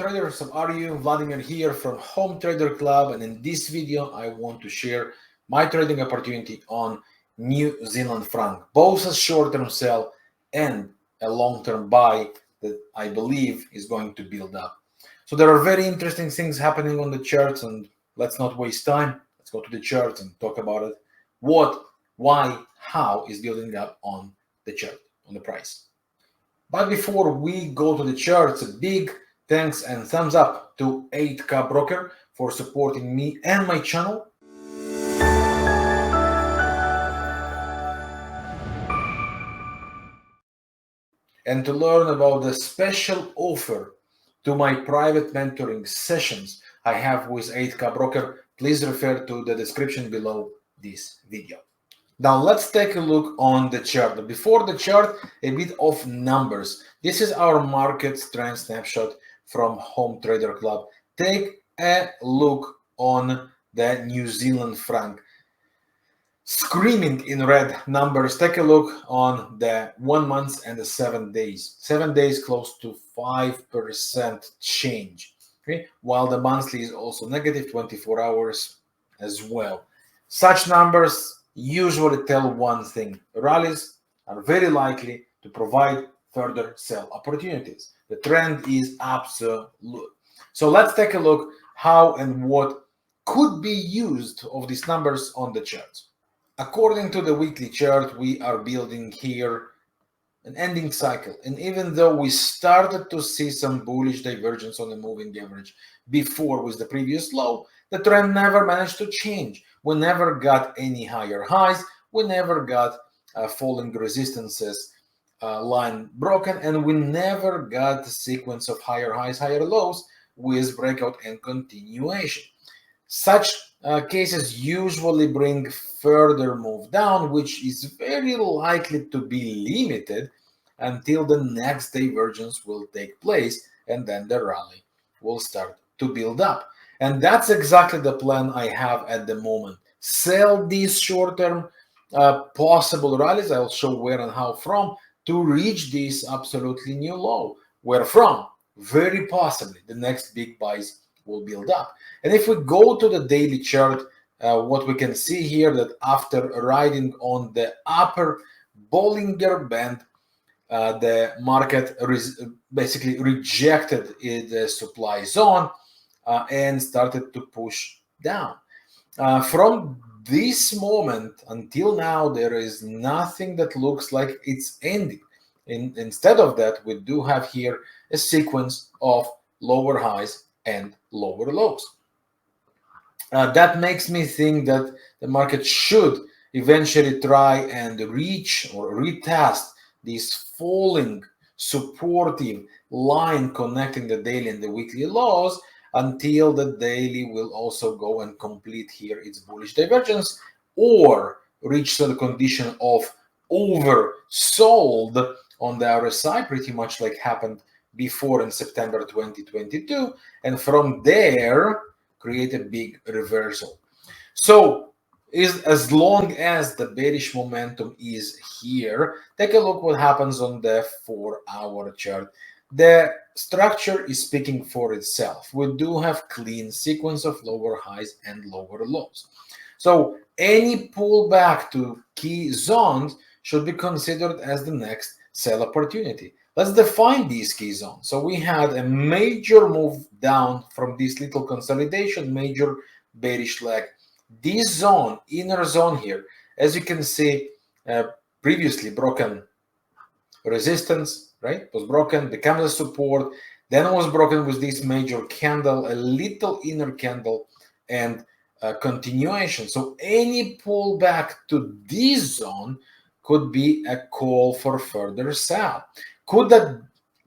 traders, how are you? Vladimir here from Home Trader Club, and in this video I want to share my trading opportunity on New Zealand franc, both a short-term sell and a long-term buy that I believe is going to build up. So there are very interesting things happening on the charts, and let's not waste time. Let's go to the charts and talk about it. What, why, how is building up on the chart, on the price. But before we go to the charts, a big thanks and thumbs up to 8CAP Broker for supporting me and my channel. And to learn about the special offer to my private mentoring sessions I have with 8CAP Broker, please refer to the description below this video. Now let's take a look on the chart. But before the chart, a bit of numbers. This is our market trend snapshot from Home Trader Club. Take a look on the New Zealand franc. Screaming in red numbers. Take a look on the 1 month and the 7 days. 7 days close to 5% change. Okay? While the monthly is also negative 24 hours as well. Such numbers usually tell one thing: rallies are very likely to provide further sell opportunities. The trend is absolute. So let's take a look how and what could be used of these numbers on the charts. According to the weekly chart, we are building here an ending cycle. And even though we started to see some bullish divergence on the moving average before with the previous low, the trend never managed to change. We never got any higher highs. We never got falling resistances line broken, and we never got the sequence of higher highs, higher lows with breakout and continuation. Such cases usually bring further move down, which is very likely to be limited until the next divergence will take place, and then the rally will start to build up. And that's exactly the plan I have at the moment. Sell these short-term possible rallies. I'll show where and how from to reach this absolutely new low. Where from? Very possibly the next big buys will build up. And if we go to the daily chart, what we can see here that after riding on the upper Bollinger Band, the market basically rejected the supply zone and started to push down. From this moment until now, there is nothing that looks like it's ending. Instead of that, we do have here a sequence of lower highs and lower lows. That makes me think that the market should eventually try and reach or retest this falling supportive line connecting the daily and the weekly lows until the daily will also go and complete here its bullish divergence or reach the condition of oversold on the RSI, pretty much like happened before in September 2022, and from there create a big reversal. So as long as the bearish momentum is here, take a look what happens on the 4-hour chart. The structure is speaking for itself. We do have clean sequence of lower highs and lower lows. So any pullback to key zones should be considered as the next sell opportunity. Let's define these key zones. So we had a major move down from this little consolidation, major bearish leg. This zone, inner zone here, as you can see, previously broken resistance, right? Was broken, becomes a support, then was broken with this major candle, a little inner candle, and continuation. So any pullback to this zone could be a call for further sell. Could that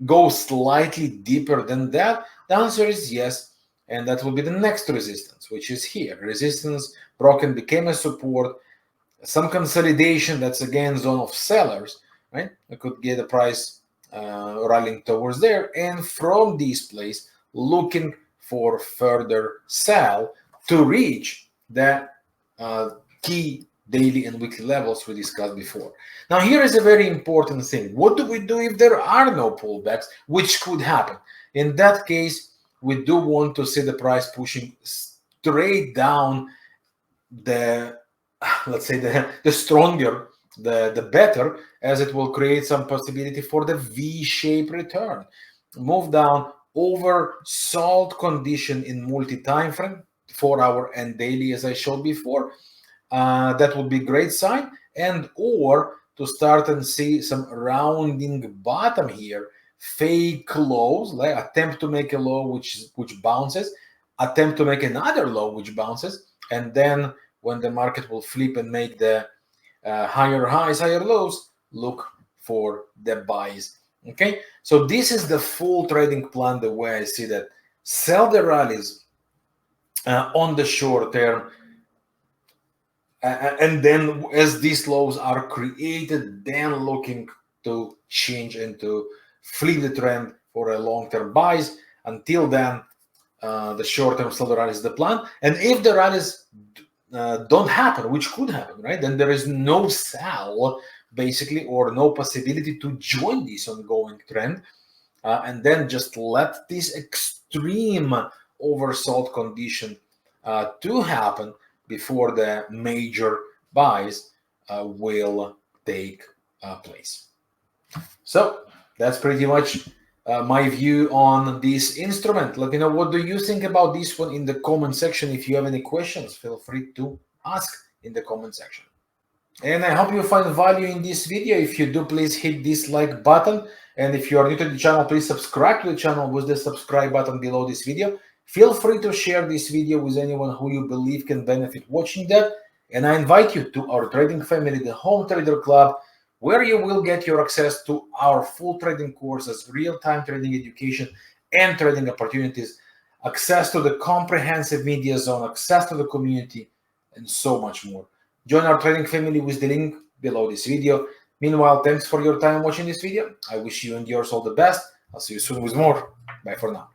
go slightly deeper than that? The answer is yes, and that will be the next resistance, which is here. Resistance broken, became a support, some consolidation, that's again zone of sellers, right? I could get the price rallying towards there, and from this place looking for further sell to reach the key daily and weekly levels we discussed before. Now here is a very important thing. What do we do if there are no pullbacks, which could happen? In that case, we do want to see the price pushing straight down. The let's say the stronger, the better, as it will create some possibility for the V-shaped return. Move down over sold condition in multi-time frame, 4 hour and daily, as I showed before. That would be great sign. And or to start and see some rounding bottom here, fake lows, like attempt to make a low which bounces, attempt to make another low which bounces, and then when the market will flip and make the higher highs, higher lows, look for the buys. Okay, so this is the full trading plan, the way I see that. Sell the rallies on the short term, and then as these lows are created, then looking to change and to flip the trend for a long-term buys. Until then, the short-term sell the rallies is the plan. And if the rallies don't happen, which could happen, right? Then there is no sell, basically, or no possibility to join this ongoing trend. And then just let this extreme oversold condition to happen before the major buys will take place. So that's pretty much my view on this instrument. Let me know, what do you think about this one in the comment section. If you have any questions, feel free to ask in the comment section. And I hope you find value in this video. If you do, please hit this like button. And if you are new to the channel, please subscribe to the channel with the subscribe button below this video. Feel free to share this video with anyone who you believe can benefit watching that. And I invite you to our trading family, the Home Trader Club, where you will get your access to our full trading courses, real-time trading education, and trading opportunities, access to the comprehensive media zone, access to the community, and so much more. Join our trading family with the link below this video. Meanwhile, thanks for your time watching this video. I wish you and yours all the best. I'll see you soon with more. Bye for now.